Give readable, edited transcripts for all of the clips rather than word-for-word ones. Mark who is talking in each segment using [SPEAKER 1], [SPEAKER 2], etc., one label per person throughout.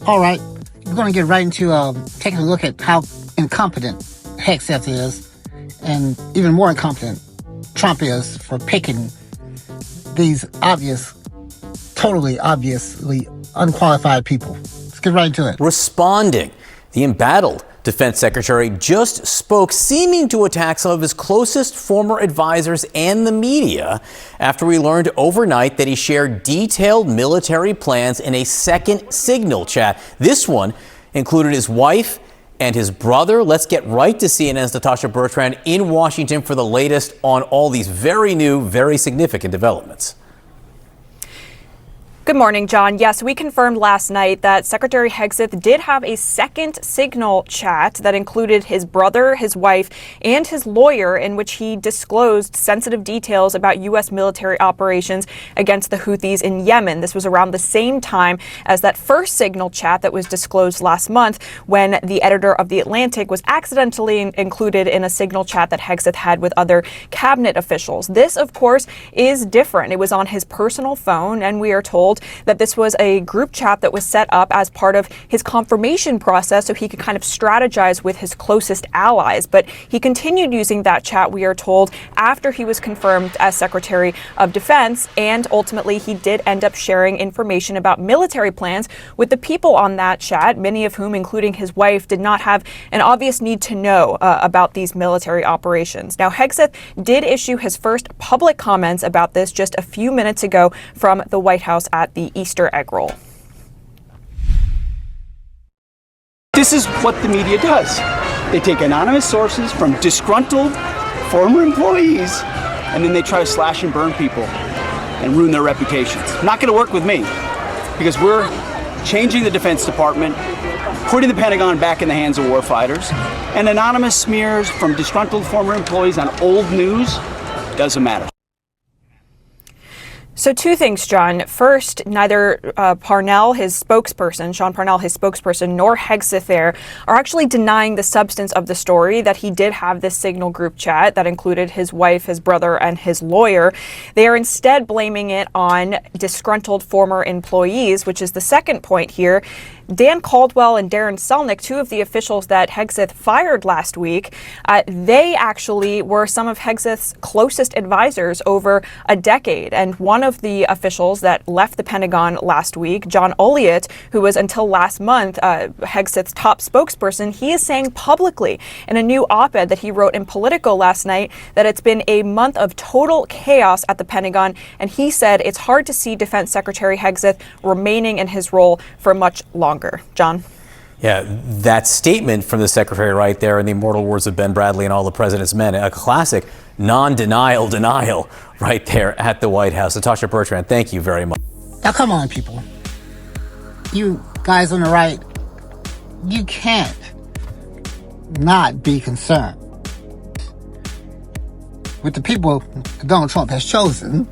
[SPEAKER 1] All right, we're going to get right into taking a look at how incompetent Hegseth is, and even more incompetent Trump is for picking these totally obviously unqualified people. Let's get right into it.
[SPEAKER 2] Responding, the embattled Defense Secretary just spoke, seeming to attack some of his closest former advisors and the media after we learned overnight that he shared detailed military plans in a second Signal chat. This one included his wife and his brother. Let's get right to CNN's Natasha Bertrand in Washington for the latest on all these very new, very significant developments.
[SPEAKER 3] Good morning, John. Yes, we confirmed last night that Secretary Hegseth did have a second Signal chat that included his brother, his wife, and his lawyer, in which he disclosed sensitive details about U.S. military operations against the Houthis in Yemen. This was around the same time as that first Signal chat that was disclosed last month, when the editor of The Atlantic was accidentally included in a Signal chat that Hegseth had with other cabinet officials. This, of course, is different. It was on his personal phone, and we are told that this was a group chat that was set up as part of his confirmation process so he could kind of strategize with his closest allies. But he continued using that chat, we are told, after he was confirmed as Secretary of Defense, and ultimately he did end up sharing information about military plans with the people on that chat, many of whom, including his wife, did not have an obvious need to know about these military operations. Now, Hegseth did issue his first public comments about this just a few minutes ago from the White House at the Easter egg roll.
[SPEAKER 4] This is what the media does. They take anonymous sources from disgruntled former employees, and then they try to slash and burn people and ruin their reputations. Not going to work with me, because we're changing the Defense Department, putting the Pentagon back in the hands of warfighters, and anonymous smears from disgruntled former employees on old news doesn't matter.
[SPEAKER 3] So two things, John. First, neither Parnell, his spokesperson, Sean Parnell, his spokesperson, nor Hegseth there are actually denying the substance of the story, that he did have this Signal group chat that included his wife, his brother, and his lawyer. They are instead blaming it on disgruntled former employees, which is the second point here. Dan Caldwell and Darren Selnick, two of the officials that Hegseth fired last week, they actually were some of Hegseth's closest advisors over a decade. And one of the officials that left the Pentagon last week, John Olliott, who was until last month Hegseth's top spokesperson, he is saying publicly in a new op-ed that he wrote in Politico last night that it's been a month of total chaos at the Pentagon. And he said it's hard to see Defense Secretary Hegseth remaining in his role for much longer. John?
[SPEAKER 2] Yeah, that statement from the secretary right there in the immortal words of Ben Bradley and All the President's Men, a classic non-denial denial right there at the White House. Natasha Bertrand, thank you very much.
[SPEAKER 1] Now, come on, people. You guys on the right, you can't not be concerned with the people Donald Trump has chosen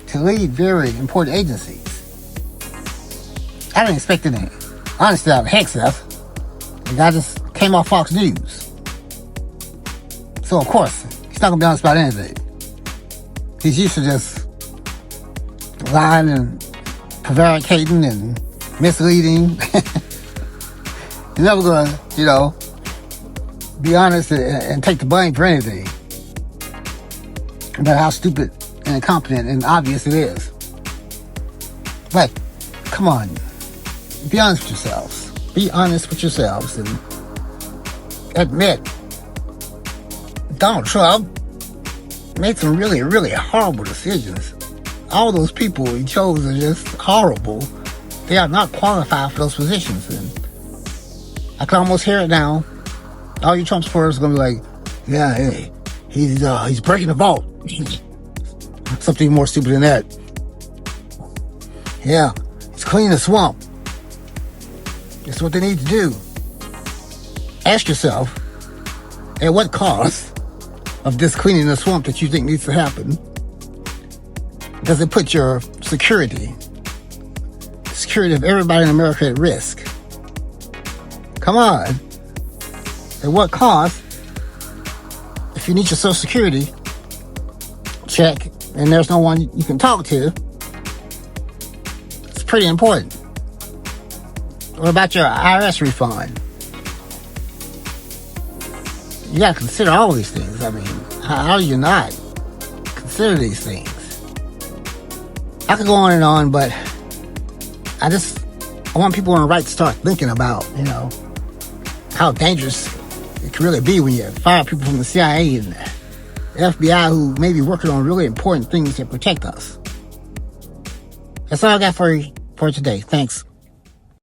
[SPEAKER 1] to lead very important agencies. I didn't expect anything, honestly, out of Hegseth. The guy just came off Fox News. So, of course, he's not going to be honest about anything. He's used to just lying and prevaricating and misleading. He's never going to, be honest and take the blame for anything. About how stupid and incompetent and obvious it is. But, come on. Be honest with yourselves. Be honest with yourselves and admit Donald Trump made some really, really horrible decisions. All those people he chose are just horrible. They are not qualified for those positions. And I can almost hear it now. All you Trump supporters are going to be like, yeah, hey, he's breaking the vault. Something more stupid than that. Yeah, he's cleaning the swamp. That's what they need to do. Ask yourself, at what cost of this cleaning the swamp that you think needs to happen, does it put your security of everybody in America at risk? Come on. At what cost? If you need your Social Security check and there's no one you can talk to, it's pretty important. What about your IRS refund? You gotta consider all these things. I mean, how do you not consider these things? I could go on, but I want people on the right to start thinking about, how dangerous it can really be when you fire people from the CIA and the FBI who may be working on really important things that protect us. That's all I got for today. Thanks.